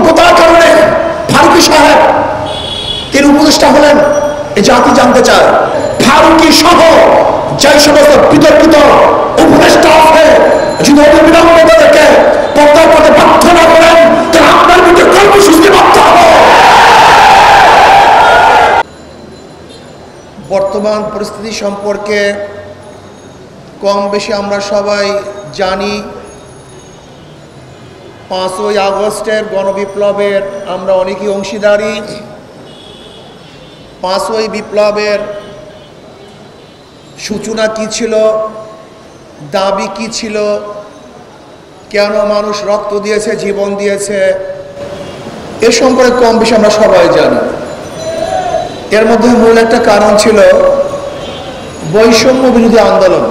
যোগ্যতার কারণে ফারুকী সাহেব তিনি উপদেষ্টা হলেন। এই জাতি জানতে চায় ফারুকী সহ যে সমস্ত বিতর্কিত উপদেষ্টা আছে যদি অতি বিলম্বে তাদেরকে পর্দার পথে বাধ্য না করেন তাহলে আপনার বিরুদ্ধে কর্মসূচি বাধ্য হবে। বর্তমান পরিস্থিতি সম্পর্কে কম বেশি আমরা সবাই জানি। 5ই আগস্টের গণবিপ্লবের আমরা অনেকেই অংশীদারি। 5ই বিপ্লবের সূচনা কি ছিল, দাবি কি ছিল, কেন মানুষ রক্ত দিয়েছে, জীবন দিয়েছে, এ সম্পর্কে কম বেশি আমরা সবাই জানি। এর মধ্যে মূল একটা কারণ ছিল বৈষম্য বিরোধী আন্দোলন।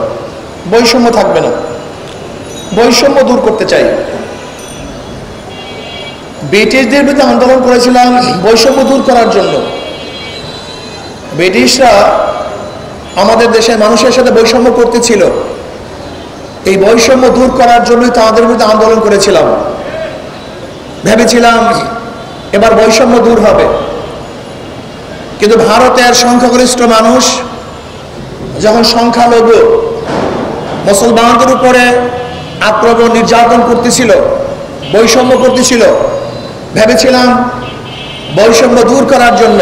বৈষম্য থাকবে না, বৈষম্য দূর করতে চাই। ব্রিটিশদের বিরুদ্ধে আন্দোলন করেছিলাম বৈষম্য দূর করার জন্য। ব্রিটিশরা আমাদের দেশের মানুষের সাথে বৈষম্য করতেছিল, এই বৈষম্য দূর করার জন্যই তাদের বিরুদ্ধে আন্দোলন করেছিলাম। ভেবেছিলাম এবার বৈষম্য দূর হবে, কিন্তু ভারতের সংখ্যাগরিষ্ঠ মানুষ যখন সংখ্যালঘু মুসলমানদের উপরে আক্রমণ নির্যাতন করতেছিল, বৈষম্য করতেছিল, ভেবেছিলাম বৈষম্য দূর করার জন্য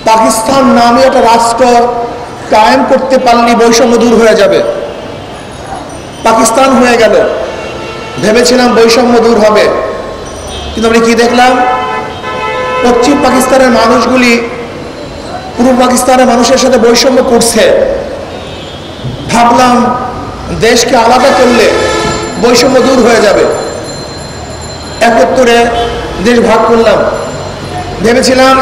পাকিস্তান নামে একটা রাষ্ট্র কায়েম করতে পারলে বৈষম্য দূর হয়ে যাবে। পাকিস্তান হয়ে গেল, ভেবেছিলাম বৈষম্য দূর হবে, কিন্তু আমরা কি দেখলাম? পশ্চিম পাকিস্তানের মানুষগুলি পূর্ব পাকিস্তানের মানুষের সাথে বৈষম্য করছে। ভাবলাম দেশকে আলাদা করলে বৈষম্য দূর হয়ে যাবে। 71-এ দেশ ভাগ করলাম, ভেবেছিলাম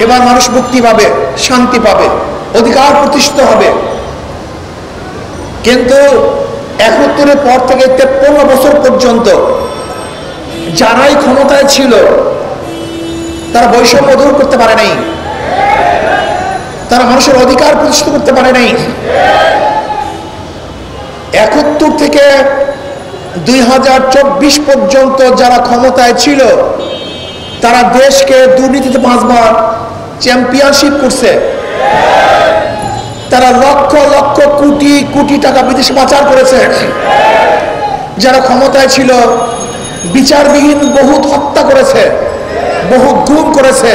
এবার মানুষ মুক্তি পাবে, শান্তি পাবে, অধিকার প্রতিষ্ঠিত হবে। কিন্তু 71-এর পর থেকে 53 বছর পর্যন্ত যারাই ক্ষমতায় ছিল তারা বৈষম্য দূর করতে পারে নাই, তারা মানুষের অধিকার প্রতিষ্ঠিত করতে পারে নাই। 71 থেকে 2024 পর্যন্ত যারা ক্ষমতায় ছিল তারা দেশকে দুর্নীতিতে 5 বার চ্যাম্পিয়নশিপ করছে। তারা লক্ষ লক্ষ কোটি কোটি টাকা বিদেশে পাচার করেছে। যারা ক্ষমতায় ছিল বিচারবিহীন বহুত হত্যা করেছে, বহু গুম করেছে,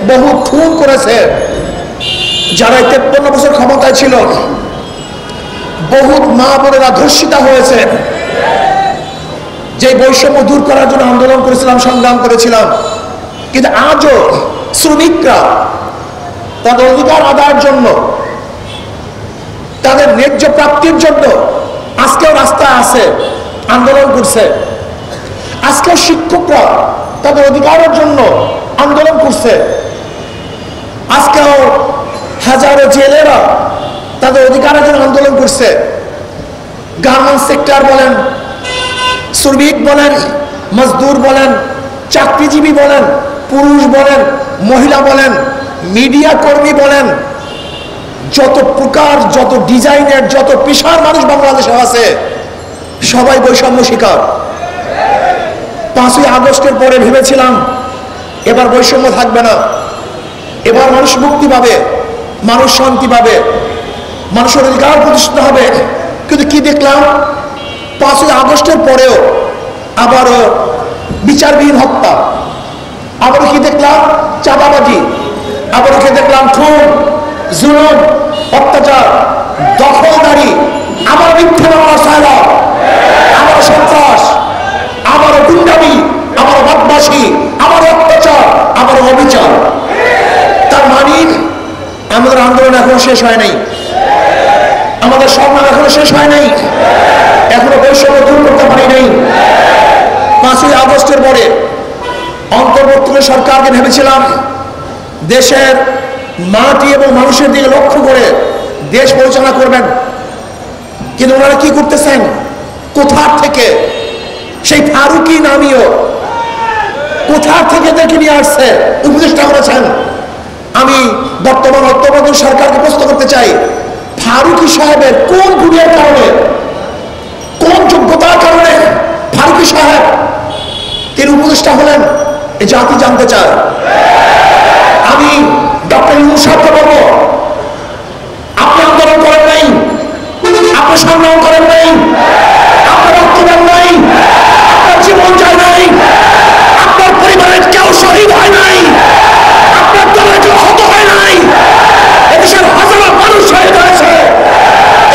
বহু খুন করেছে। যারা 53 বছর ক্ষমতায় ছিল বহুত মা বোনেরা ধর্ষিতা হয়েছে। যে বৈষম্য দূর করার জন্য আন্দোলন করেছিলাম, সংগ্রাম করেছিলাম, কিন্তু আজও শ্রমিকরা তাদের অধিকার আদায়ের জন্য, তাদের ন্যায্য প্রাপ্তির জন্য আজকেও রাস্তায় আছে, আন্দোলন করছে। আজকেও শিক্ষকরা তাদের অধিকারের জন্য আন্দোলন করছে। আজকেও হাজারো জেলেরা তাদের অধিকারের জন্য আন্দোলন করছে। গার্মেন্টস সেক্টর বলেন, শ্রমিক বলেন, মজদুর বলেন, চাকরিজীবী বলেন, পুরুষ বলেন, মহিলা বলেন, মিডিয়া কর্মী বলেন, যত প্রকার, যত ডিজাইনের, যত পেশার মানুষ বাংলাদেশে আছে সবাই বৈষম্য শিকার। 5ই আগস্টের পরে ভেবেছিলাম এবার বৈষম্য থাকবে না, এবার মানুষ মুক্তি পাবে, মানুষ শান্তি পাবে, মানুষের অধিকার প্রতিষ্ঠিত হবে। কিন্তু কি দেখলাম? 5ই আগস্টের পরেও আবারও বিচারবিহীন হত্যা, আবারও কি দেখলাম? চাঁদাবাজি, আবারও কি দেখলাম? খুন, জুলুম, অত্যাচার, দখলদারি, আবার মিথ্যা মামলা সায়লা, আবার সন্ত্রাস, আবারও গুন্ডামি, আবারও বদমাশি, আবার অত্যাচার, আবার অবিচার। তার মানে আমাদের আন্দোলন এখনো শেষ হয় নাই, আমাদের সংগ্রাম এখনো শেষ হয় নাই, এখনো বৈষম্য দূর করতে পারি নাই। 5ই আগস্টের পরে অন্তর্বর্তীকালীন সরকারকে ভেবেছিলাম দেশের মাটি এবং মানুষের দিকে লক্ষ্য করে দেশ পরিচালনা করবেন, কিন্তু ওনারা কি করতেছেন? কোথা থেকে সেই ফারুকী নামীয় কোথা থেকে দেখে নিয়ে আসছে, উপদেষ্টা করেছেন। আমি বর্তমান অন্তর্বর্তী সরকারকে প্রশ্ন করতে চাই, ফারুকী সাহেবের কোন গুণের কারণে, কোন যোগ্যতার কারণে ফারুকী সাহেব তিনি উপদেষ্টা হলেন, এই জাতি জানতে চায়। আমি ডক্টর ইউনূস সাহেবকে বলবো, আপনি আন্দোলন করেন নাই, আপনি সংগ্রাম করেন নাই, আপনার রক্ত দেন নাই, আপনার জীবন যায় নাই, আপনার পরিবারের কেউ শহীদ হয় নাই, আপনার দলের কেউ হত হয় নাই। এদেশের হাজারো মানুষ শহীদ হয়েছে,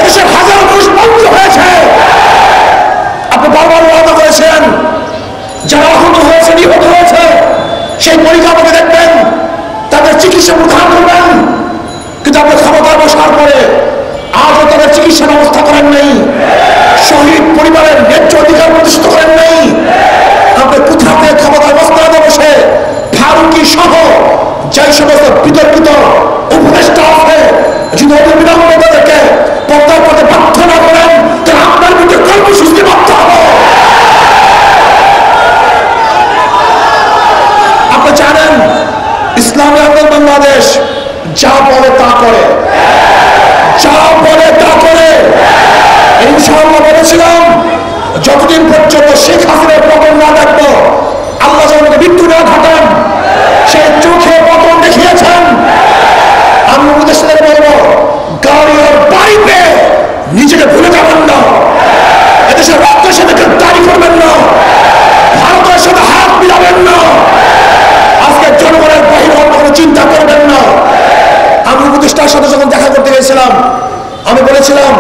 এদেশের হাজারো মানুষ বন্ধু হয়েছে। আপনি বারবার ওয়াদা করেছেন যারা আহত হয়েছে, নিহত হয়েছে, সেই পরিকাঠামোকে দেখবেন, তাদের চিকিৎসা প্রদান করবেন। কিন্তু আপনি ক্ষমতায় বসার পরে আজও তাদের চিকিৎসার ব্যবস্থা করেন নাই, শহীদ পরিবারের ন্যায্য অধিকার প্রতিষ্ঠিত করেন নাই। আপনি কোথাতে ক্ষমতায় বসতে বসে ফারুকি সহ যে সমস্ত বিতর্কিত উপদেষ্টা আছে, যদি অবিলম্বে তাদেরকে পর্দার পথে বাধ্য না করেন, তাহলে আপনার বিরুদ্ধে কর্মসূচি বাধ্য হবে। আপনি জানেন ইসলামী আন্দোলন বাংলাদেশ যা বলে তা করে, যা বলে তা করে। ইনশাআল্লাহ বলেছিলাম যতদিন পর্যন্ত শেখ হাসিনার পতন না দেখবো, আল্লাহ যেন মৃত্যু না ঘটান, সেই চোখে পতন দেখিয়েছেন। আমি উপদেষ্টাদের বলবো, গাড়ি আর বাড়িতে নিজেকে ভুলে যাবেন না, এদেশের রক্তের সাথে গ্রেফতারি করবেন না, ভারতের সাথে হাত মিলাবেন না, আজকে জনগণের বাহির হওয়ার কোনো চিন্তা করবেন না। আমি উপদেষ্টার সাথে যখন দেখা করতে গেছিলাম, আমি বলেছিলাম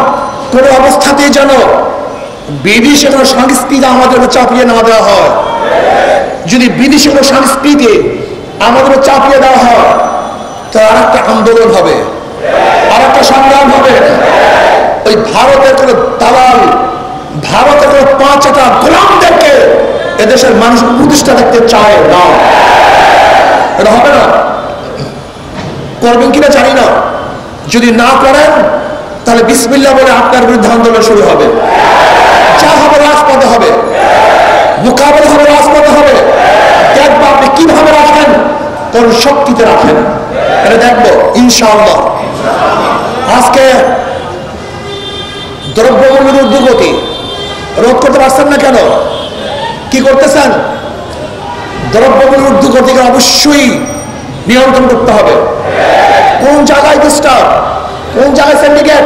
কোন অবস্থাতেই যেন বিদেশি কোনো সংস্কৃতি আমাদের চাপিয়ে না দেওয়া হয়। যদি বিদেশি কোনো সংস্কৃতি আমাদের চাপিয়ে দেওয়া হয়, তো আর একটা আন্দোলন হবে, আর একটা সংগ্রাম হবে। ওই ভারতের কোনো দালাল, ভারতের কোনো পাঁচটা গোলামদেরকে এদেশের মানুষ প্রতিষ্ঠা দেখতে চায় না। এটা হবে না। করবেন কিনা জানি না। যদি না করেন তাহলে বিসমিল্লাহ বলে আপনার বিরুদ্ধে আন্দোলন শুরু হবে। যা হবে রাজপথে হবে, মোকাবেলা হবে রাজপথে হবে। দেখবো আপনি কিভাবে রাখেন, কোন শক্তিতে রাখেন, এটা দেখবো ইনশাআল্লাহ। আজকে দ্রব্যমূল্যের ঊর্ধ্বগতি রোধ করতে পারছেন না কেন? কি করতেছেন? দ্রব্যমূল্যের ঊর্ধ্বগতিকে অবশ্যই নিয়ন্ত্রণ করতে হবে। কোন জায়গায় ডিস্টার্ব, কোন জায়গায় সিন্ডিকেট,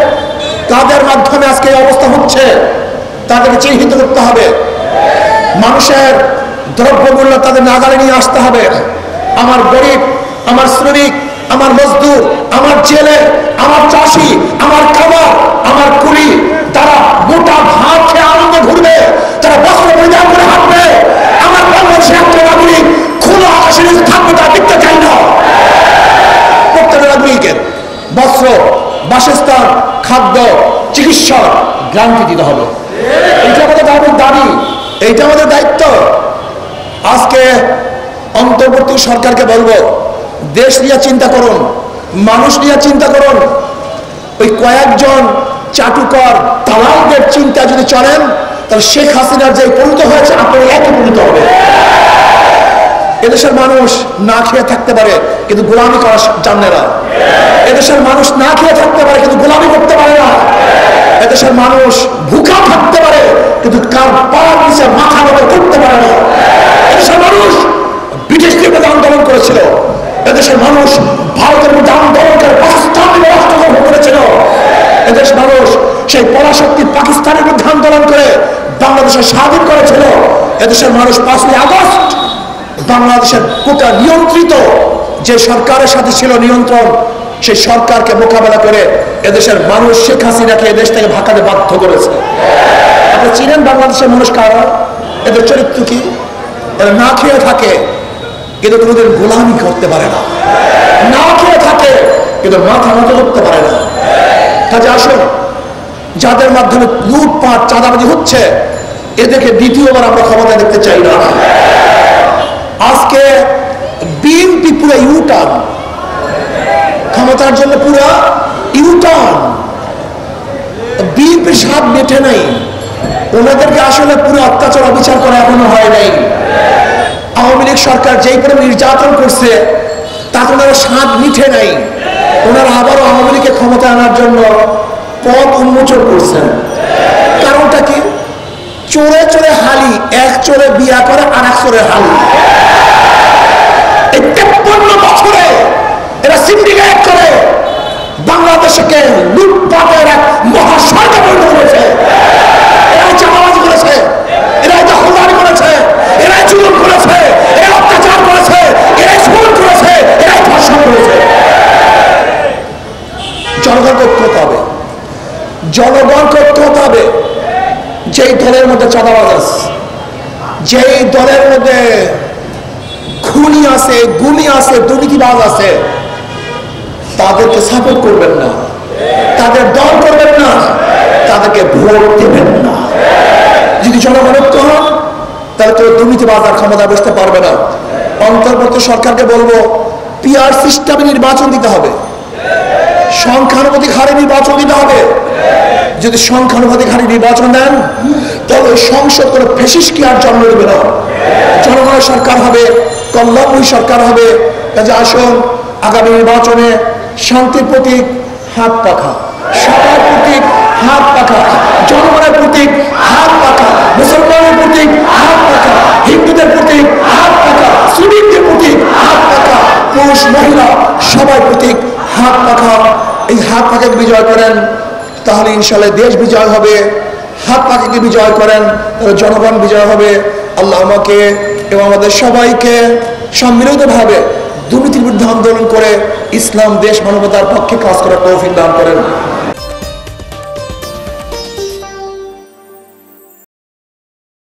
কাদের মাধ্যমে আজকে এই অবস্থা হচ্ছে, তাদেরকে চিহ্নিত করতে হবে। মানুষের দ্রব্যমূল্য তাদের নাগালে নিয়ে আসতে হবে। আমার গরিব, আমার শ্রমিক, আমার মজদুর, আমার জেলে, আমার চাষি, আমার খাবার, আমার কুলি, তারা মোটা ভাত খেয়ে আনন্দে ঘুরবে, তারা বস্ত্র পরিধান করে হাঁটবে। আমার বাংলাদেশের একটা নাগরিক খোলা আকাশের নিচে থাকবে, তা দেখতে চাই না। প্রত্যেকটা নাগরিকের বস্ত্র, বাসস্থান, খাদ্য, চিকিৎসা গ্যারান্টি দিতে হবে। এইটা আমাদের দাবি, এইটা আমাদের দায়িত্ব। আজকে অন্তর্বর্তী সরকারকে বলবো, দেশ নিয়ে চিন্তা করুন, মানুষ নিয়ে চিন্তা করুন। ওই কয়েকজন চাটুকর দালালদের চিন্তা যদি চলেন, তাহলে শেখ হাসিনার যে পরিণত হয়েছে আপনার একই পরিণত হবে। এদেশের মানুষ না খেয়ে থাকতে পারে কিন্তু গোলামি করা জানে না। এদেশের মানুষ না খেয়ে থাকতে পারে কিন্তু গোলামি করতে পারে না। এদেশের মানুষ ভুখা থাকতে পারে কিন্তু কার পায়ের নিচে মাথা নত করতে পারে না। এদেশের মানুষ ব্রিটিশদের বিরুদ্ধে আন্দোলন করেছিল, এদেশের মানুষ ভারতের বিরুদ্ধে আন্দোলন করে পাকিস্তানের রাষ্ট্র গঠন করেছিল। এদেশ মানুষ সেই পরাশক্তি পাকিস্তানের বিরুদ্ধে আন্দোলন করে বাংলাদেশের স্বাধীন করেছিল। এদেশের মানুষ 5ই আগস্ট বাংলাদেশের কোটা নিয়ন্ত্রিত যে সরকারের সাথে ছিল নিয়ন্ত্রণ, সেই সরকারকে মোকাবেলা করে এদেশের মানুষ শেখ হাসিনাকে এদেশ থেকে ভাগাতে বাধ্য করেছে। আপনি চিনেন বাংলাদেশের মানুষ কারা? এদের চরিত্র কি? এরা না খেয়ে থাকে কিন্তু কোনোদিন গোলামি করতে পারে না, না খেয়ে থাকে কিন্তু মাথা নত করতে পারে না। কাজে আসুন, যাদের মাধ্যমে লুটপাট চাঁদাবাজি হচ্ছে এদেরকে দ্বিতীয়বার আমরা ক্ষমতা দেখতে চাই না। আজকে বিএনপি পুরো ইউটার্ন, ক্ষমতার জন্য পুরো ইউটার্ন। বিএনপির স্বাদ মেটে নাই, ওনাদেরকে আসলে পুরো অত্যাচার অবিচার করা এখনো হয় নাই। আওয়ামী লীগ সরকার যেই পরিমাণ নির্যাতন করছে তাতে ওনারা স্বাদ মিঠে নাই। ওনারা আবারও আওয়ামী লীগকে ক্ষমতা আনার জন্য পথ উন্মোচন করছেন। কারণটা কি? চোরে চোরে হালি, এক চোরে বিয়া করে আর এক চোরে হালি। এই 53 বছরে এরা সিন্ডিকেট করে বাংলাদেশকে লুটপাটের এক মহাসড়কে পরিণত করেছে। এরা চাঁদাবাজি করেছে, এরা দখলদারি করেছে, এরা জুলুম করেছে, এরা অত্যাচার করেছে, এরা খুন করেছে, এরা ধর্ষণ করেছে। জনগণকে ঐক্য হতে হবে, জনগণকে ঐক্য হতে হবে। যেই দলের মধ্যে চাঁদাবাজ আছে, যেই দলের মধ্যে খুনি আছে, গুণী আছে, দুর্নীতিবাজ আছে, তাদেরকে সাপোর্ট করবেন না, তাদের দল করবেন না, তাদেরকে ভোট দেবেন না। যদি জনগণ ঐক্য হন তাহলে তো দুর্নীতিবাজ আর ক্ষমতা বসতে পারবে না। অন্তর্বর্তী সরকারকে বলবো, পিআর সিস্টেমে নির্বাচন দিতে হবে, সংখ্যানুপাতিক হারে নির্বাচন দিতে হবে। যদি সংখ্যানুপাতিক হারে নির্বাচন দেন তাহলে সংসদ করে ফেসিস কি আর জন্ম নেবে না, জনগণের সরকার হবে, কল্যাণময়ী সরকার হবে। কাজে আসুন আগামী নির্বাচনে শান্তির প্রতীক হাত পাখা, সবার প্রতীক হাত পাখা, জনগণের প্রতীক হাত পাখা, মুসলমানের প্রতীক হাত পাখা, হিন্দুদের প্রতীক হাত পাখা, শ্রমিকদের প্রতীক হাত পাখা, পুরুষ মহিলা সবার প্রতীক হাত পাখা। এই হাত পাখাকে বিজয় করেন তাহলে ইনশাআল্লাহ দেশ বিজয় হবে। হাত পাখাকে বিজয় করেন তাহলে জনগণ বিজয় হবে। আল্লাহ আমাকে এবং আমাদের সবাইকে সম্মিলিতভাবে দুর্নীতির বিরুদ্ধে আন্দোলন করে ইসলাম, দেশ, মানবতার পক্ষে কাজ করার তৌফিক দান করেন।